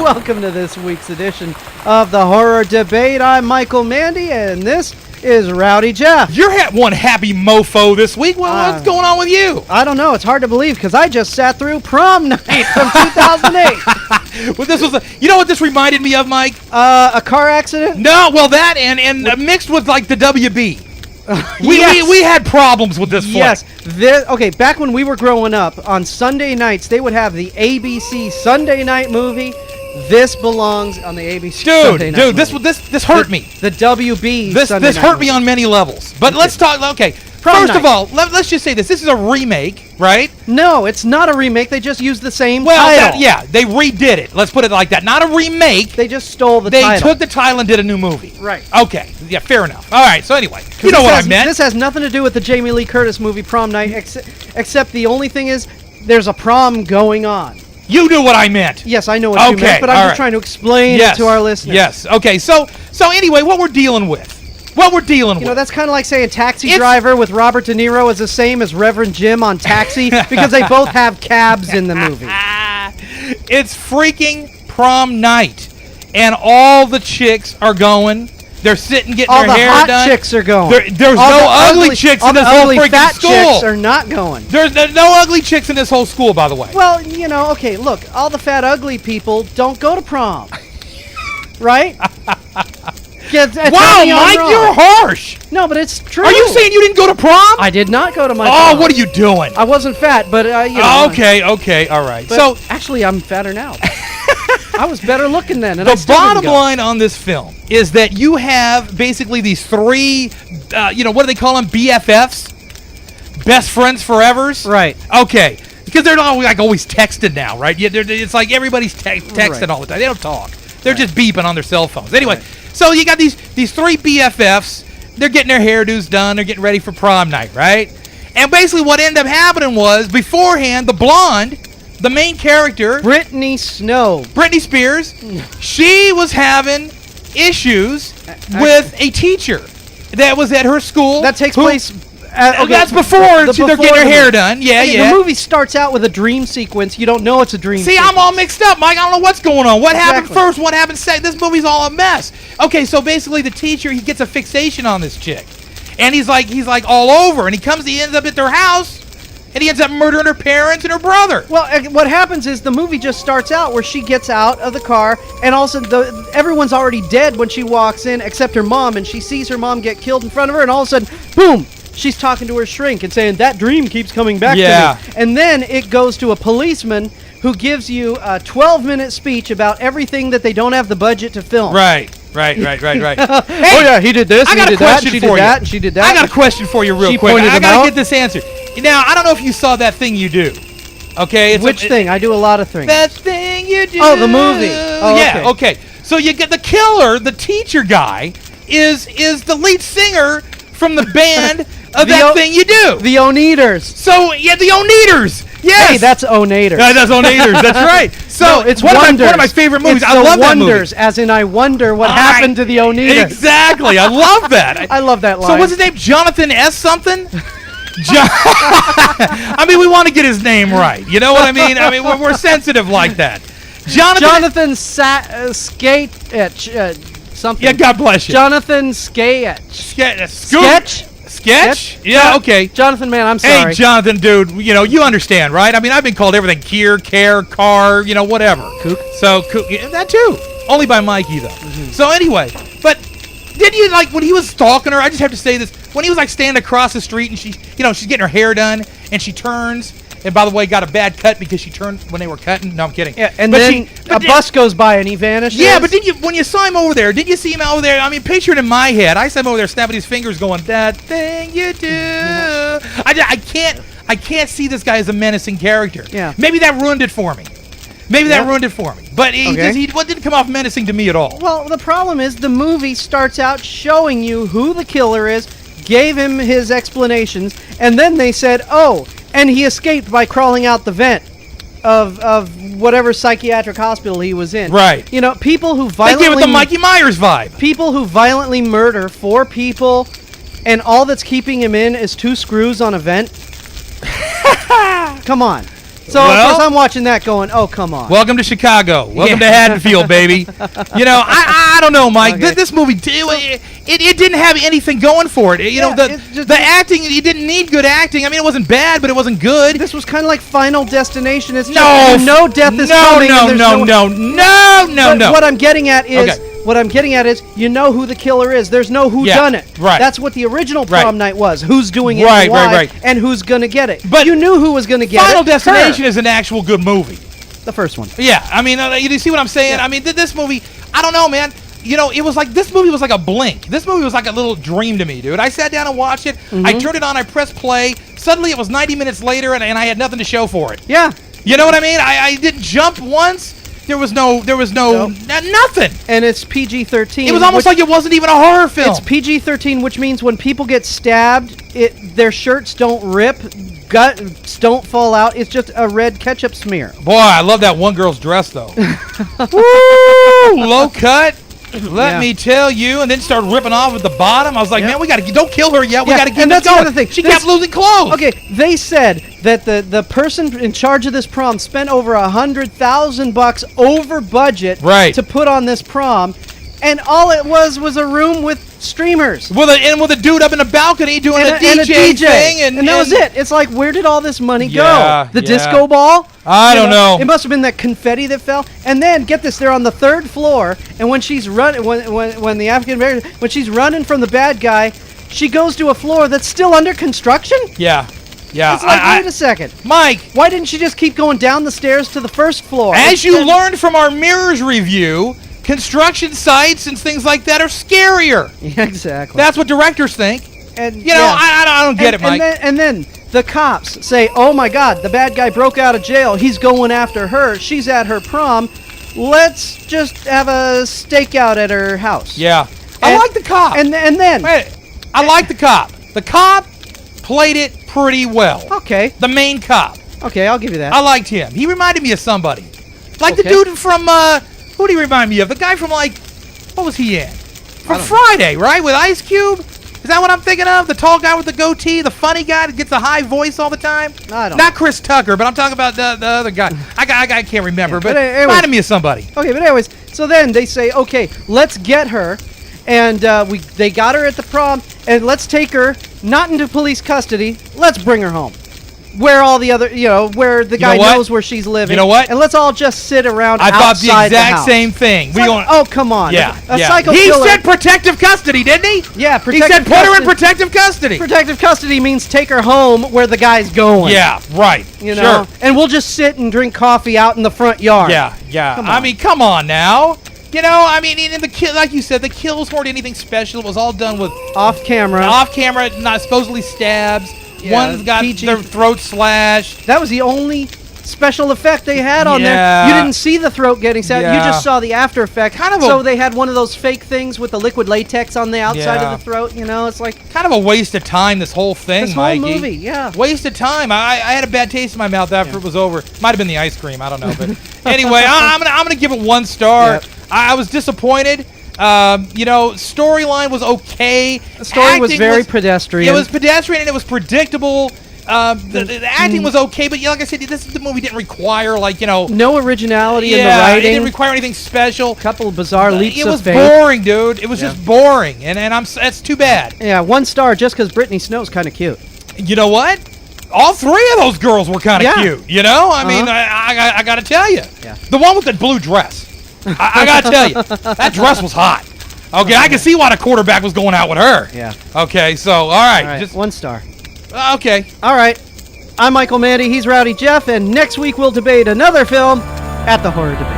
Welcome to this week's edition of the Horror Debate. I'm Michael Mandy, and this is Rowdy Jeff. You're one happy mofo this week. What's going on with you? I don't know. It's hard to believe because I just sat through Prom Night from 2008. Well, this was you know what this reminded me of, Mike? A car accident? No, well that and mixed with like the WB. Yes. We had problems with this flick. Yes. Okay, back when we were growing up, on Sunday nights, they would have the ABC Sunday night movie. This belongs on the ABC Sunday night movie. This hurt me. The WB This Sunday night hurt movie. me on many levels. But let's talk, okay. First of all, let's just say this. This is a remake, right? No, it's not a remake. They just used the same title. They redid it. Let's put it like that. Not a remake. They just stole the title. They took the title and did a new movie. Right. Okay. Yeah, fair enough. All right. So anyway, you know what I meant. This has nothing to do with the Jamie Lee Curtis movie Prom Night, except the only thing is there's a prom going on. You knew what I meant. Yes, I know what you meant, but I'm just trying to explain it to our listeners. Yes. Okay. So anyway, what we're dealing with. You know, that's kind of like saying Taxi Driver with Robert De Niro is the same as Reverend Jim on Taxi because they both have cabs in the movie. It's freaking prom night, and all the chicks are going. They're sitting getting their hair done. All the hot chicks are going. There's no ugly chicks in this whole freaking fat school. Chicks are not going. There's no ugly chicks in this whole school, by the way. Well, you know, okay, look, all the fat ugly people don't go to prom, right? Wow, Mike, you're harsh. No, but it's true. Are you saying you didn't go to prom? I did not go to my prom. prom. What are you doing? I wasn't fat, but you know. Okay, all right. So actually, I'm fatter now. I was better looking then. And the bottom line on this film is that you have basically these three, what do they call them? BFFs, best friends forevers. Right. Okay, because they're not always texting now, right? Yeah, it's like everybody's texting all the time. They don't talk. They're just beeping on their cell phones. Anyway. Right. So you got these three BFFs. They're getting their hairdos done. They're getting ready for prom night, right? And basically what ended up happening was, beforehand, the blonde, the main character, Britney Spears, she was having issues with a teacher that was at her school. That takes place... that's before they're getting their hair done. Yeah. The movie starts out with a dream sequence. You don't know it's a dream sequence. I'm all mixed up, Mike. I don't know what's going on. What happened first? What happened second? This movie's all a mess. Okay, so basically the teacher, he gets a fixation on this chick. And he's like all over. And he ends up at their house, and he ends up murdering her parents and her brother. Well, what happens is the movie just starts out where she gets out of the car, and all of a sudden everyone's already dead when she walks in, except her mom, and she sees her mom get killed in front of her, and all of a sudden, boom! She's talking to her shrink and saying, that dream keeps coming back to me. And then it goes to a policeman who gives you a 12-minute speech about everything that they don't have the budget to film. Right. Hey, oh, yeah, he did this, I got a question she for did you. that, and she did that. I got a question for you real quick. I got to get this answer. Now, I don't know if you saw That Thing You Do. Okay? Which thing? I do a lot of things. That Thing You Do. Oh, the movie. Oh, yeah, okay. So you get the killer, the teacher guy, is the lead singer from the band of That Thing You Do. The Oneaters. So, yeah, the Oneaters. Yes. Hey, that's Oneaters. Yeah, that's Oneaters. That's right. So, no, it's one of my favorite movies. I love that movie. Wonders, as in I wonder what happened to the Oneaters. Exactly. I love that. I love that line. So, what's his name? Jonathan S. something? I mean, we want to get his name right. You know what I mean? I mean, we're sensitive like that. Jonathan Skate something. Yeah, God bless you. Jonathan Sketch. Sketch? Yeah, okay. Jonathan, man, I'm sorry. Hey, Jonathan, dude, you understand, right? I mean, I've been called everything: care, car, whatever. Kook? So, that too. Only by Mikey, though. Mm-hmm. So, anyway, but didn't you, when he was stalking her, I just have to say this, when he was, standing across the street and she's getting her hair done, and she turns, and by the way, got a bad cut because she turned when they were cutting. No, I'm kidding. Yeah, and then a bus goes by and he vanishes. Yeah, but when you saw him over there, did you see him over there? I mean, picture it in my head. I saw him over there snapping his fingers going, that thing you do. I can't see this guy as a menacing character. Yeah. Maybe that ruined it for me. But he didn't come off menacing to me at all. Well, the problem is the movie starts out showing you who the killer is, gave him his explanations, and then they said, and he escaped by crawling out the vent of whatever psychiatric hospital he was in. Right. People who violently... They give it the Mikey Myers vibe. People who violently murder 4 people, and all that's keeping him in is 2 screws on a vent. Come on. So of course I'm watching that going, oh, come on. Welcome to Chicago. Welcome to Haddonfield, baby. I don't know, Mike. Okay. This movie, it didn't have anything going for it. The acting, you didn't need good acting. I mean, it wasn't bad, but it wasn't good. This was kind of like Final Destination. It's No, just, death is coming. No. What I'm getting at is, you know who the killer is. There's no who done it. Right. That's what the original Prom night was. Who's doing it and why, and who's going to get it. But you knew who was going to get Final it. Destination is an actual good movie. The first one. Yeah, I mean, you see what I'm saying? Yeah. I mean, this movie, I don't know, man. It was like, this movie was like a blink. This movie was like a little dream to me, dude. I sat down and watched it. I turned it on, I pressed play. Suddenly it was 90 minutes later, and I had nothing to show for it. Yeah. You know what I mean? I didn't jump once. There was nothing. And it's PG-13. It was almost like it wasn't even a horror film. It's PG-13, which means when people get stabbed, their shirts don't rip, guts don't fall out. It's just a red ketchup smear. Boy, I love that one girl's dress, though. Woo! Low cut. Let me tell you, and then started ripping off at the bottom. I was like, man, don't kill her yet. We got to keep this going. Another thing. She kept losing clothes. Okay, they said that the person in charge of this prom spent over $100,000 over budget to put on this prom, and all it was a room with streamers. With a dude up in the balcony doing a DJ thing. And that was it. It's like, where did all this money go? The disco ball? I don't know. It must have been that confetti that fell. And then, get this, they're on the 3rd floor, and when she's running, when the African-American, when she's running from the bad guy, she goes to a floor that's still under construction? Yeah. It's like, wait a second. Mike. Why didn't she just keep going down the stairs to the 1st floor? As you learned from our Mirrors review, construction sites and things like that are scarier. Yeah, exactly. That's what directors think. And I don't get it, Mike. And then the cops say, oh my God, the bad guy broke out of jail. He's going after her. She's at her prom. Let's just have a stakeout at her house. Yeah. I like the cop. And then. Wait, I like the cop. The cop played it pretty well. Okay. The main cop. Okay, I'll give you that. I liked him. He reminded me of somebody. Like the dude from, who did he remind me of? The guy from, what was he in? From Friday, right? With Ice Cube? Is that what I'm thinking of? The tall guy with the goatee, the funny guy that gets a high voice all the time? I don't Not Chris Tucker, but I'm talking about the other guy. I can't remember, but anyways, reminded me of somebody. Okay, but anyways, so then they say, okay, let's get her, and they got her at the prom, and let's take her, not into police custody, let's bring her home. Where all the other, where the guy knows where she's living. You know what? And let's all just sit around outside the house. I thought the exact same thing. Oh, come on. Yeah. A psycho He killer. said protective custody, didn't he? Yeah, He said put her in protective custody. Protective custody means take her home where the guy's going. Yeah, right. Sure. And we'll just sit and drink coffee out in the front yard. Yeah. I mean, come on now. I mean, in the like you said, the kills weren't anything special. It was all done with off camera, not supposedly stabs. Yeah, one's got their throat slashed. That was the only special effect they had on there. You didn't see the throat getting stabbed. You just saw the after effect. So they had one of those fake things with the liquid latex on the outside of the throat. It's like kind of a waste of time. This whole thing, this whole movie, waste of time. I had a bad taste in my mouth after it was over. Might have been the ice cream. I don't know, but anyway, I'm gonna give it 1 star. Yep. I was disappointed. Storyline was okay. The story was very pedestrian. It was pedestrian and it was predictable. The acting was okay, but like I said, the movie didn't require no originality in the writing. It didn't require anything special. A couple of bizarre leaps of faith. It was boring, dude. It was just boring, and that's too bad. Yeah, 1 star just because Brittany Snow's kind of cute. You know what? All 3 of those girls were kind of cute. I mean, I got to tell you, the one with the blue dress. I got to tell you, that dress was hot. Okay, I can see why the quarterback was going out with her. Yeah. Okay, so, all right. Just 1 star. Okay. All right. I'm Michael Mandy. He's Rowdy Jeff. And next week we'll debate another film at the Horror Debate.